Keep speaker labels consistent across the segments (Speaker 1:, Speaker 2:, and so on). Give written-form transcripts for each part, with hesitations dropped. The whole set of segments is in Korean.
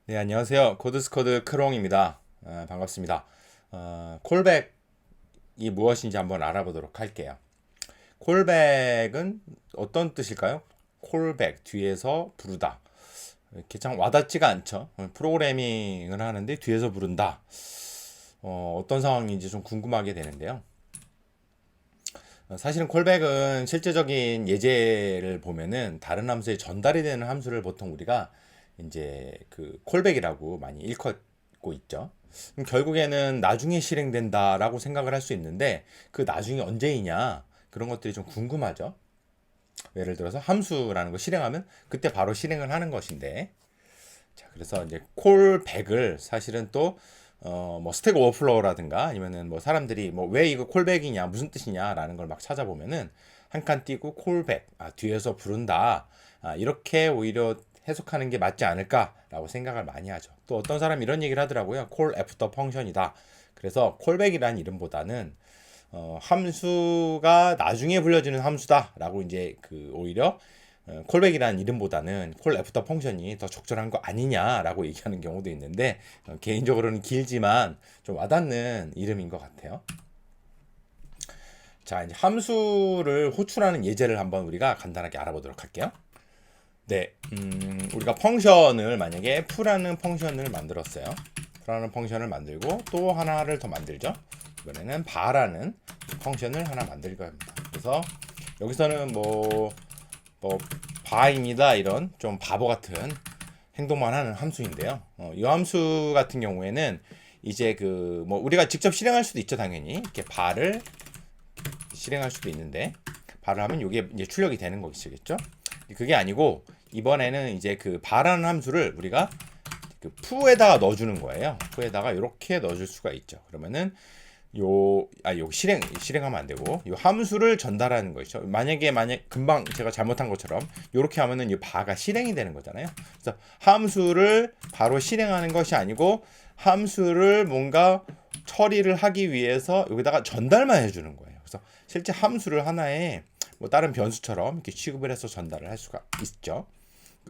Speaker 1: 네, 안녕하세요. 코드스코드 크롱입니다. 반갑습니다. 콜백이 무엇인지 한번 알아보도록 할게요. 콜백은 어떤 뜻일까요? 콜백, 뒤에서 부르다. 이렇게 참 와닿지가 않죠. 프로그래밍을 하는데 뒤에서 부른다. 어떤 상황인지 좀 궁금하게 되는데요. 사실은 콜백은 실제적인 예제를 보면은 다른 함수에 전달이 되는 함수를 보통 우리가 이제 그 콜백이라고 많이 일컫고 있죠. 그럼 결국에는 나중에 실행된다라고 생각을 할 수 있는데 그 나중이 언제이냐 그런 것들이 좀 궁금하죠. 예를 들어서 함수라는 거 실행하면 그때 바로 실행을 하는 것인데 자, 그래서 이제 콜백을 사실은 또 뭐 스택 오버플로우라든가 아니면은 뭐 사람들이 뭐 왜 이거 콜백이냐 무슨 뜻이냐라는 걸 막 찾아보면은 한 칸 띄고 콜백 뒤에서 부른다 이렇게 오히려 해석하는 게 맞지 않을까라고 생각을 많이 하죠. 또 어떤 사람 이런 얘기를 하더라고요. 콜 애프터 펑션이다. 그래서 콜백이라는 이름보다는 함수가 나중에 불려지는 함수다라고 이제 그 오히려 콜백이라는 이름보다는 콜 애프터 펑션이 더 적절한 거 아니냐라고 얘기하는 경우도 있는데 개인적으로는 길지만 좀 와닿는 이름인 것 같아요. 자, 이제 함수를 호출하는 예제를 한번 우리가 간단하게 알아보도록 할게요. 네, 우리가 펑션을 만약에 f라는 펑션을 만들었어요. f라는 펑션을 만들고 또 하나를 더 만들죠. 이번에는 바라는 펑션을 하나 만들 겁니다. 그래서 여기서는 뭐 바입니다. 이런 좀 바보 같은 행동만 하는 함수인데요. 이 함수 같은 경우에는 이제 그 뭐 우리가 직접 실행할 수도 있죠, 당연히. 이렇게 바를 실행할 수도 있는데 바를 하면 이게 이제 출력이 되는 것이겠죠. 그게 아니고 이번에는 이제 그 바라는 함수를 우리가 그 f에다가 넣어주는 거예요. f에다가 이렇게 넣어줄 수가 있죠. 그러면은 요 실행하면 안 되고 요 함수를 전달하는 것이죠. 만약 금방 제가 잘못한 것처럼 이렇게 하면은 이 바가 실행이 되는 거잖아요. 그래서 함수를 바로 실행하는 것이 아니고 함수를 뭔가 처리를 하기 위해서 여기다가 전달만 해주는 거예요. 그래서 실제 함수를 하나의 뭐 다른 변수처럼 이렇게 취급을 해서 전달을 할 수가 있죠.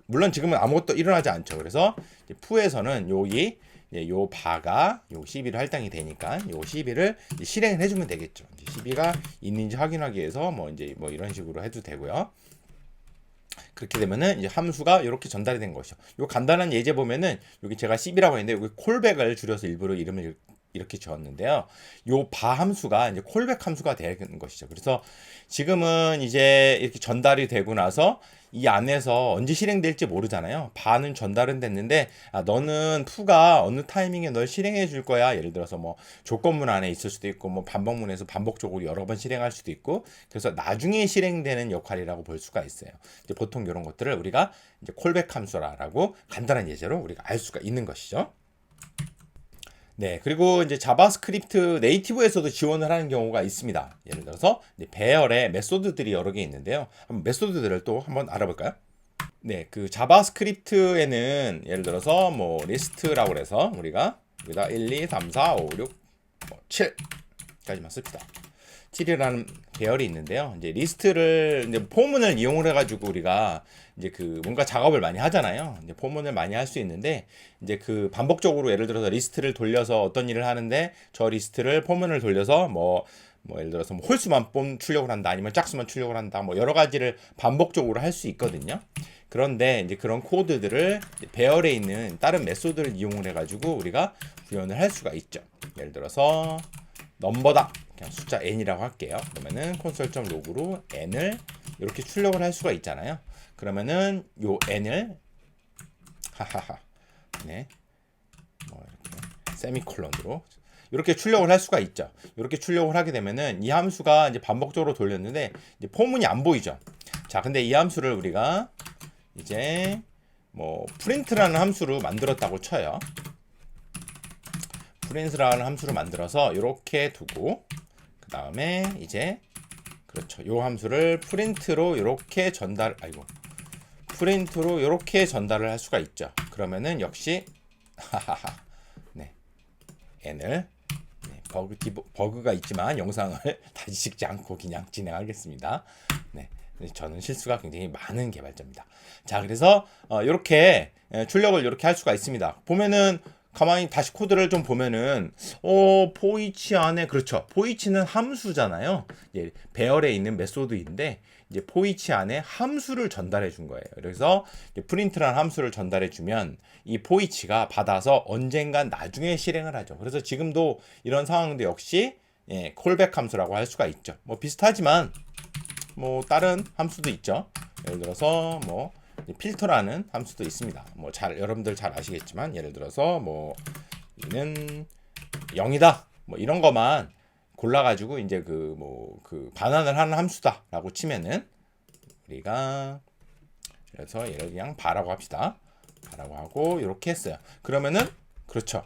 Speaker 1: 물론 지금은 아무것도 일어나지 않죠. 그래서 f에서는 여기 요 바가 요 CB를 할당이 되니까 요 CB를 실행을 해주면 되겠죠. CB가 있는지 확인하기 위해서 뭐 이제 뭐 이런 식으로 해도 되고요. 그렇게 되면은 이제 함수가 이렇게 전달이 된 것이죠. 요 간단한 예제 보면은 여기 제가 CB라고 했는데 여기 콜백을 줄여서 일부러 이름을 이렇게 지었는데요. 요 바 함수가 이제 콜백 함수가 되는 것이죠. 그래서 지금은 이제 이렇게 전달이 되고 나서 이 안에서 언제 실행될지 모르잖아요. 바는 전달은 됐는데 너는 푸가 어느 타이밍에 널 실행해 줄 거야. 예를 들어서 뭐 조건문 안에 있을 수도 있고 뭐 반복문에서 반복적으로 여러 번 실행할 수도 있고 그래서 나중에 실행되는 역할이라고 볼 수가 있어요. 이제 보통 이런 것들을 우리가 이제 콜백 함수라고 간단한 예제로 우리가 알 수가 있는 것이죠. 네, 그리고 이제 자바스크립트 네이티브에서도 지원을 하는 경우가 있습니다. 예를 들어서 배열의 메소드들이 여러 개 있는데요. 한번 메소드들을 또 한번 알아볼까요? 네, 그 자바스크립트에는 예를 들어서 뭐 리스트라고 해서 우리가 여기다 1, 2, 3, 4, 5, 6, 7까지만 씁시다. 7이라는 배열이 있는데요. 이제 리스트를 이제 포문을 이용을 해가지고 우리가 이제 그 뭔가 작업을 많이 하잖아요. 이제 포문을 많이 할 수 있는데 이제 그 반복적으로 예를 들어서 리스트를 돌려서 어떤 일을 하는데 저 리스트를 포문을 돌려서 뭐 예를 들어서 뭐 홀수만 출력을 한다 아니면 짝수만 출력을 한다 뭐 여러 가지를 반복적으로 할 수 있거든요. 그런데 이제 그런 코드들을 배열에 있는 다른 메소드를 이용을 해가지고 우리가 구현을 할 수가 있죠. 예를 들어서 넘버다 그냥 숫자 n이라고 할게요. 그러면은 콘솔.log로 n을 이렇게 출력을 할 수가 있잖아요. 그러면은 요 n을 하하하 네 뭐 이렇게 세미콜론으로 이렇게 출력을 할 수가 있죠. 이렇게 출력을 하게 되면은 이 함수가 이제 반복적으로 돌렸는데 이제 포문이 안 보이죠. 자, 근데 이 함수를 우리가 이제 뭐 프린트라는 함수로 만들었다고 쳐요. 프린트라는 함수를 만들어서 이렇게 두고 그 다음에 이제 그렇죠. 요 함수를 프린트로 이렇게 프린트로 이렇게 전달을 할 수가 있죠. 그러면은 역시 하하하 네 n을 버그가 있지만 영상을 다시 찍지 않고 그냥 진행하겠습니다. 네 저는 실수가 굉장히 많은 개발자입니다. 자, 그래서 이렇게 출력을 이렇게 할 수가 있습니다. 보면은 가만히 다시 코드를 좀 보면은 for each 안에 그렇죠. for each는 함수잖아요. 이제 배열에 있는 메소드인데 이제 for each 안에 함수를 전달해 준 거예요. 그래서 print라는 함수를 전달해 주면 이 for each가 받아서 언젠간 나중에 실행을 하죠. 그래서 지금도 이런 상황도 역시 콜백 함수라고 할 수가 있죠. 뭐 비슷하지만 뭐 다른 함수도 있죠. 예를 들어서 뭐 필터라는 함수도 있습니다. 뭐 여러분들 잘 아시겠지만 예를 들어서 뭐 이는 0이다. 뭐 이런 것만 골라가지고 이제 그 반환을 하는 함수다라고 치면은 우리가 그래서 얘를 그냥 바라고 합시다. 바라고 하고 이렇게 했어요. 그러면은 그렇죠.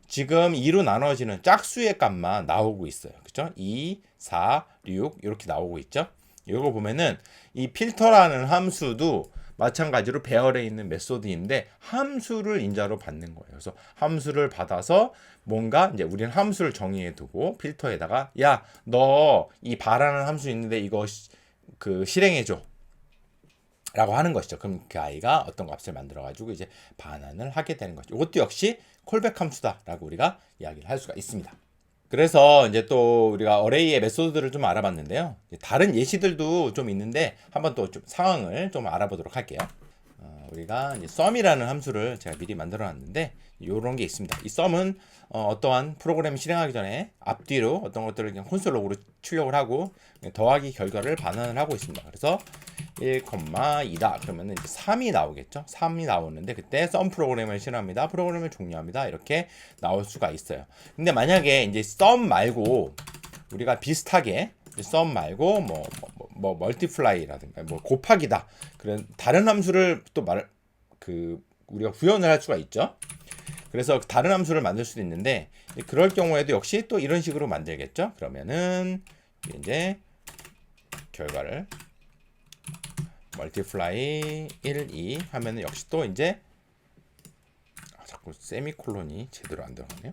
Speaker 1: 지금 2로 나눠지는 짝수의 값만 나오고 있어요. 그렇죠? 2, 4, 6 이렇게 나오고 있죠. 이거 보면은 이 필터라는 함수도 마찬가지로 배열에 있는 메소드인데 함수를 인자로 받는 거예요. 그래서 함수를 받아서 뭔가 이제 우리는 함수를 정의해 두고 필터에다가 야, 너 이 바라는 함수 있는데 이거 실행해 줘. 라고 하는 것이죠. 그럼 그 아이가 어떤 값을 만들어 가지고 이제 반환을 하게 되는 거죠. 이것도 역시 콜백 함수다라고 우리가 이야기를 할 수가 있습니다. 그래서 이제 또 우리가 어레이의 메소드들을 좀 알아봤는데요. 다른 예시들도 좀 있는데 한번 또 좀 상황을 좀 알아보도록 할게요. 우리가 이제 sum이라는 함수를 제가 미리 만들어 놨는데 이런 게 있습니다. 이 sum은 어떠한 프로그램 실행하기 전에 앞뒤로 어떤 것들을 그냥 콘솔 로그로 출력을 하고 더하기 결과를 반환을 하고 있습니다. 그래서 1,2다 그러면 이제 3이 나오겠죠. 3이 나오는데 그때 sum 프로그램을 실행합니다. 프로그램을 종료합니다. 이렇게 나올 수가 있어요. 근데 만약에 이제 sum 말고 우리가 비슷하게 sum 말고 뭐 멀티플라이라든가 뭐 곱하기다 그런 다른 함수를 또 우리가 구현을 할 수가 있죠. 그래서 다른 함수를 만들 수도 있는데 그럴 경우에도 역시 또 이런 식으로 만들겠죠. 그러면은 이제 결과를 멀티플라이 1, 2 하면은 역시 또 이제 자꾸 세미콜론이 제대로 안 들어가네요.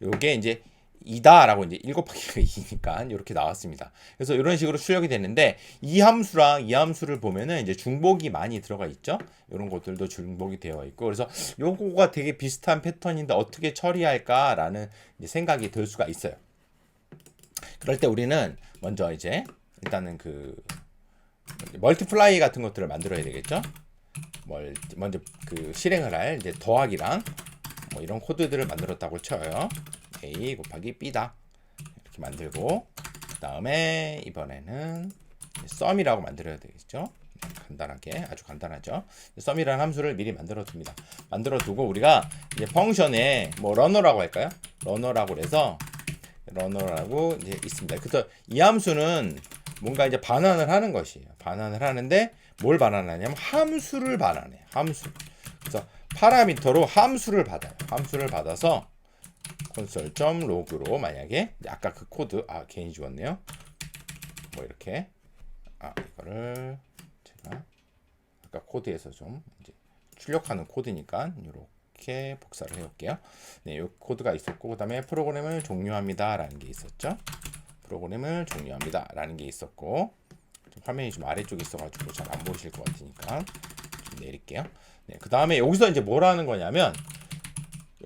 Speaker 1: 요게 이제 2다라고 이제 1 곱하기가 2니까 이렇게 나왔습니다. 그래서 이런 식으로 출력이 되는데 이 함수랑 이 함수를 보면은 이제 중복이 많이 들어가 있죠. 이런 것들도 중복이 되어 있고 그래서 요거가 되게 비슷한 패턴인데 어떻게 처리할까라는 이제 생각이 들 수가 있어요. 그럴 때 우리는 먼저 이제 일단은 멀티플라이 같은 것들을 만들어야 되겠죠. 먼저 실행을 할 이제 더하기랑 뭐 이런 코드들을 만들었다고 쳐요. A 곱하기 B다 이렇게 만들고 그 다음에 이번에는 sum이라고 만들어야 되겠죠. 간단하게 아주 간단하죠. sum이라는 함수를 미리 만들어 둡니다. 만들어 두고 우리가 이제 펑션에 뭐 러너라고 할까요? 러너라고 해서 러너라고 이제 있습니다. 그래서 이 함수는 뭔가 이제 반환을 하는 것이에요. 반환을 하는데 뭘 반환하냐면 함수를 반환해요. 함수. 그래서 파라미터로 함수를 받아요. 함수를 받아서 console.log로 만약에 아까 그 코드 괜히 지웠네요. 뭐 이렇게 이거를 제가 아까 코드에서 좀 이제 출력하는 코드니까 이렇게 복사를 해볼게요. 네, 이 코드가 있었고 그다음에 프로그램을 종료합니다라는 게 있었죠. 프로그램을 종료합니다라는 게 있었고 좀 화면이 좀 아래쪽에 있어가지고 잘 안 보이실 것 같으니까 좀 내릴게요. 네, 그 다음에 여기서 이제 뭘 하는 거냐면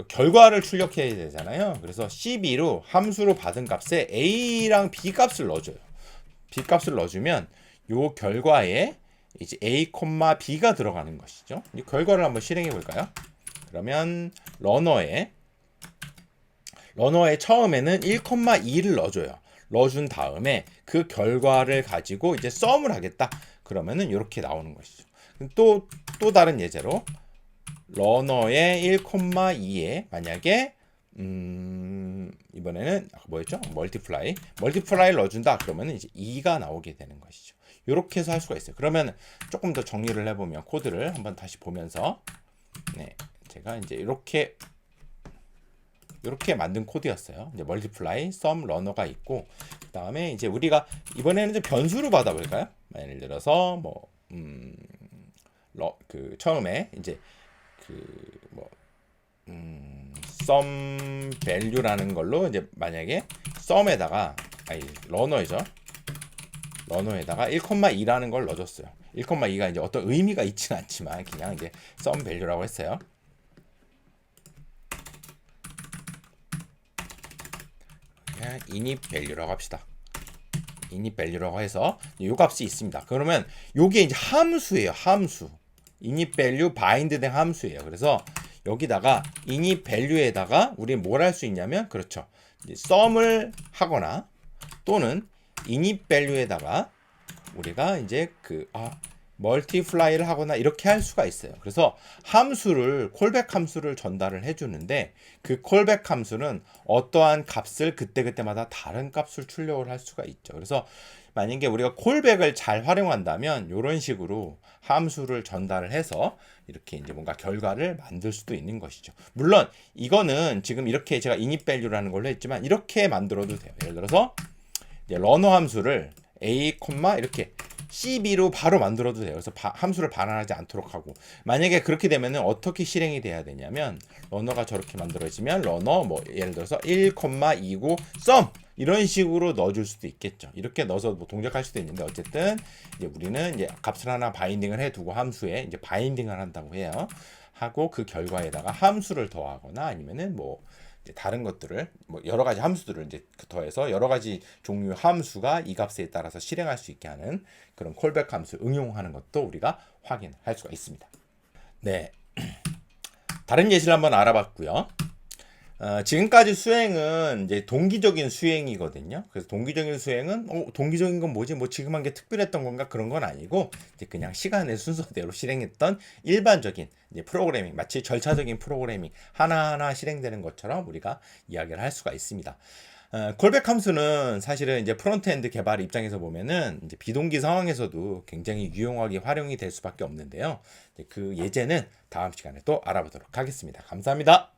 Speaker 1: 결과를 출력해야 되잖아요. 그래서 CB로 함수로 받은 값에 A랑 B 값을 넣어줘요. B 값을 넣어주면 요 결과에 이제 A, B가 들어가는 것이죠. 이 결과를 한번 실행해 볼까요? 그러면 러너에 처음에는 1,2를 넣어줘요. 넣어준 다음에 그 결과를 가지고 이제 sum을 하겠다. 그러면은 이렇게 나오는 것이죠. 또 다른 예제로 러너의 1,2에 만약에 이번에는 뭐였죠? 멀티플라이를 넣어준다. 그러면 이제 2가 나오게 되는 것이죠. 이렇게 해서 할 수가 있어요. 그러면 조금 더 정리를 해보면 코드를 한번 다시 보면서 제가 이제 이렇게 만든 코드였어요. 이제 멀티플라이, sum, 러너가 있고 그 다음에 이제 우리가 이번에는 이제 변수로 받아볼까요? 예를 들어서 처음에 이제 sum value라는 걸로 이제 만약에 sum에다가 러너죠. 러너에다가 1,2라는 걸 넣어줬어요. 1,2가 이제 어떤 의미가 있지는 않지만 그냥 이제 sum value라고 했어요. 그냥 init value라고 합시다. init value라고 해서 이 값이 있습니다. 그러면 요게 이제 함수예요. 함수. init value bind 된 함수예요. 그래서 여기다가 init value에다가 우리 뭘 할 수 있냐면 그렇죠. sum을 하거나 또는 init value에다가 우리가 이제 multiply를 하거나 이렇게 할 수가 있어요. 그래서 함수를 콜백 함수를 전달을 해주는데 그 콜백 함수는 어떠한 값을 그때그때마다 다른 값을 출력을 할 수가 있죠. 그래서 만약에 우리가 콜백을 잘 활용한다면 이런 식으로 함수를 전달을 해서 이렇게 이제 뭔가 결과를 만들 수도 있는 것이죠. 물론 이거는 지금 이렇게 제가 init value라는 걸로 했지만 이렇게 만들어도 돼요. 예를 들어서 이제 러너 함수를 a, 이렇게 CB로 바로 만들어도 돼요. 그래서 함수를 반환하지 않도록 하고 만약에 그렇게 되면은 어떻게 실행이 돼야 되냐면 러너가 저렇게 만들어지면 러너 뭐 예를 들어서 1,29 sum 이런 식으로 넣어줄 수도 있겠죠. 이렇게 넣어서 뭐 동작할 수도 있는데 어쨌든 이제 우리는 이제 값을 하나 바인딩을 해두고 함수에 이제 바인딩을 한다고 해요. 하고 그 결과에다가 함수를 더하거나 아니면은 뭐 다른 것들을 뭐 여러 가지 함수들을 이제 더해서 여러 가지 종류의 함수가 이 값에 따라서 실행할 수 있게 하는 그런 콜백 함수 응용하는 것도 우리가 확인할 수가 있습니다. 네, 다른 예시를 한번 알아봤고요. 지금까지 수행은 이제 동기적인 수행이거든요. 그래서 동기적인 수행은 동기적인 건 뭐지? 뭐 지금 한 게 특별했던 건가? 그런 건 아니고 이제 그냥 시간의 순서대로 실행했던 일반적인 이제 프로그래밍, 마치 절차적인 프로그래밍 하나하나 실행되는 것처럼 우리가 이야기를 할 수가 있습니다. 콜백 함수는 사실은 이제 프론트엔드 개발 입장에서 보면은 이제 비동기 상황에서도 굉장히 유용하게 활용이 될 수밖에 없는데요. 그 예제는 다음 시간에 또 알아보도록 하겠습니다. 감사합니다.